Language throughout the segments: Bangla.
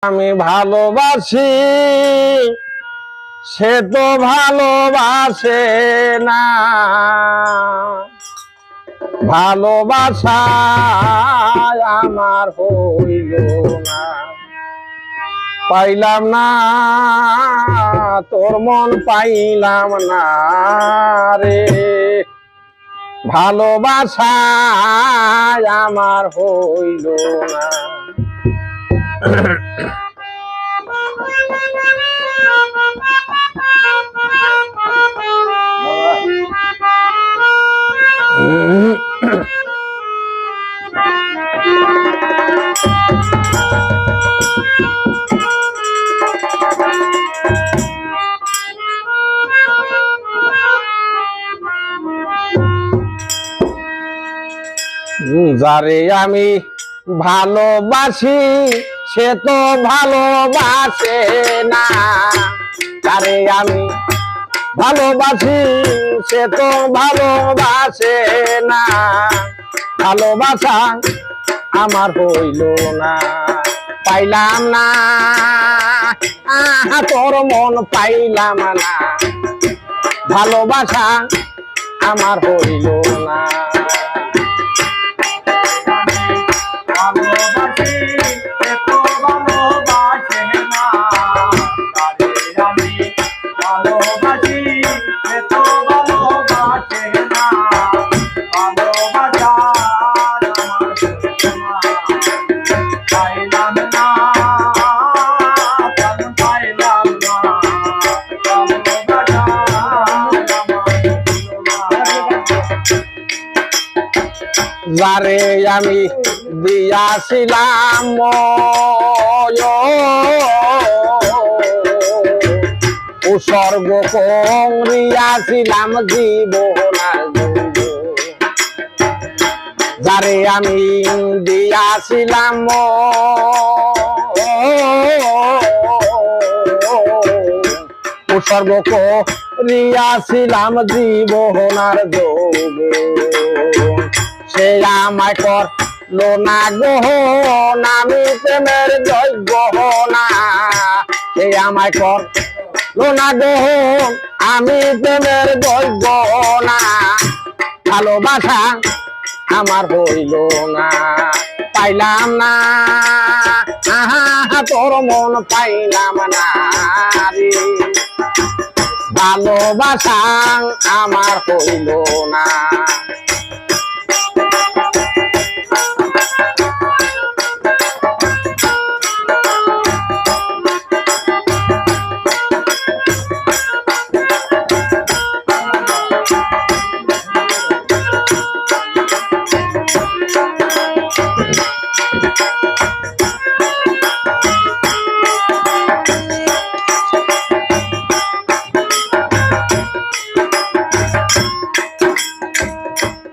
আমি ভালোবাসি সে তো ভালোবাসে না, ভালোবাসা আমার হইল না। পাইলাম না তোর মন পাইলাম না রে, ভালোবাসা আমার হইল না। যারে আমি ভালোবাসি সে তো ভালোবাসে না, যারে আমি ভালোবাসি সে তো ভালোবাসে না, ভালোবাসা আমার হইল না। পাইলাম না তোর মন পাইলাম না, ভালোবাসা আমার হইল না। যারে আমি দিয়াছিলাম উৎসর্গ করিয়াছিলাম জীবনার জন্য, যারে আমি দিয়াছিলাম উৎসর্গ করিয়াছিলাম জীবনার জন্য, সে আমায় করলো না গ্রহণ, আমি প্রেমের যোগ্য না। সে আমায় করলো না গ্রহণ, আমি প্রেমের যোগ্য না, ভালোবাসা আমার হইল না। পাইলাম না তোর মন পাইলাম না রে, ভালোবাসা আমার হইল না।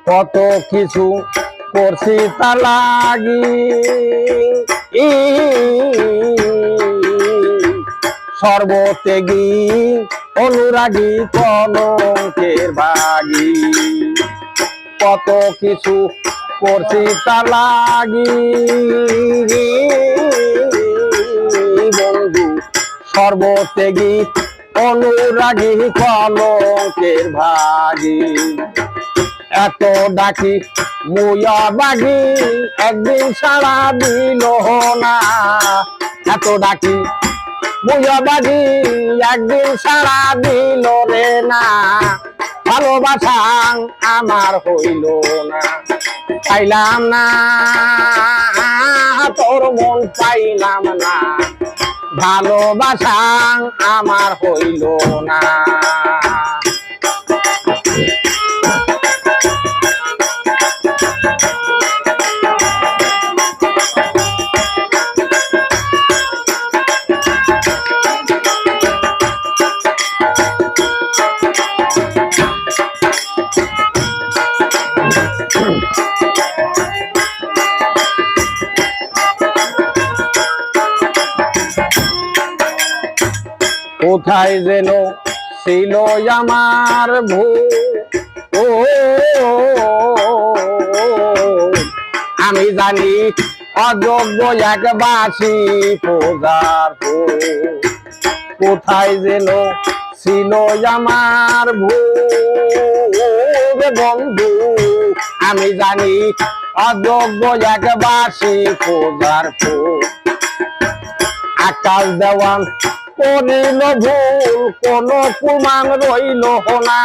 কত কিছু করছি তা লাগি, সর্বত্যাগী অনুরাগী কলঙ্কের ভাগী। কত কিছু করছি তা লাগি বন্ধু, সর্বত্যাগী অনুরাগী কলঙ্কের ভাগী। এত ডাকি মুয়া বাগি একদিন সারা দিল না, এত ডাকি মুয়া বাগি একদিন সারা দিল রে না, ভালোবাসা আমার হইল না। পাইলাম না তোর মন পাইলাম না, ভালোবাসা আমার হইল না। কোথায় যেন ছিল আমার ভুল, আমি জানি অযোগ্য এক বাসি পূজার ফুল কোথায় যেন ছিল আমার ভুল বন্ধু আমি জানি অযোগ্য এক বাসি পূজার ফুল আকাশ দেওয়ান করিল ভুল কোন প্রমাণ রইল না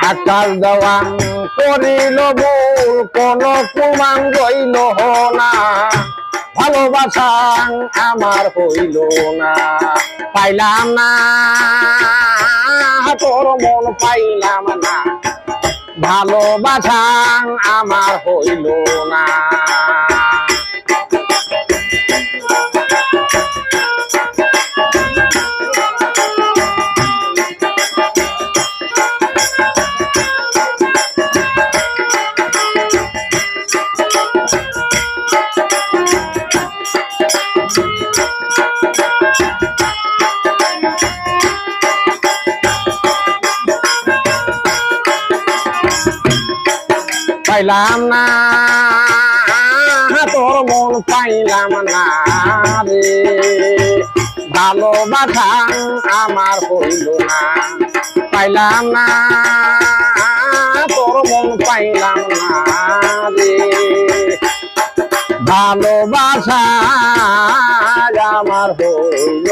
আকাশ দেওয়ান করিল ভুল কোন প্রমাণ রইল না ভালোবাসা আমার হইল না পাইলাম না তোর মন পাইলাম না ভালোবাসা আমার হইল না পাইলাম না তোর মন পাইলাম না রে ভালোবাসা আমার হইল না পাইলাম না তোর মন পাইলাম না রে ভালোবাসা আমার হইল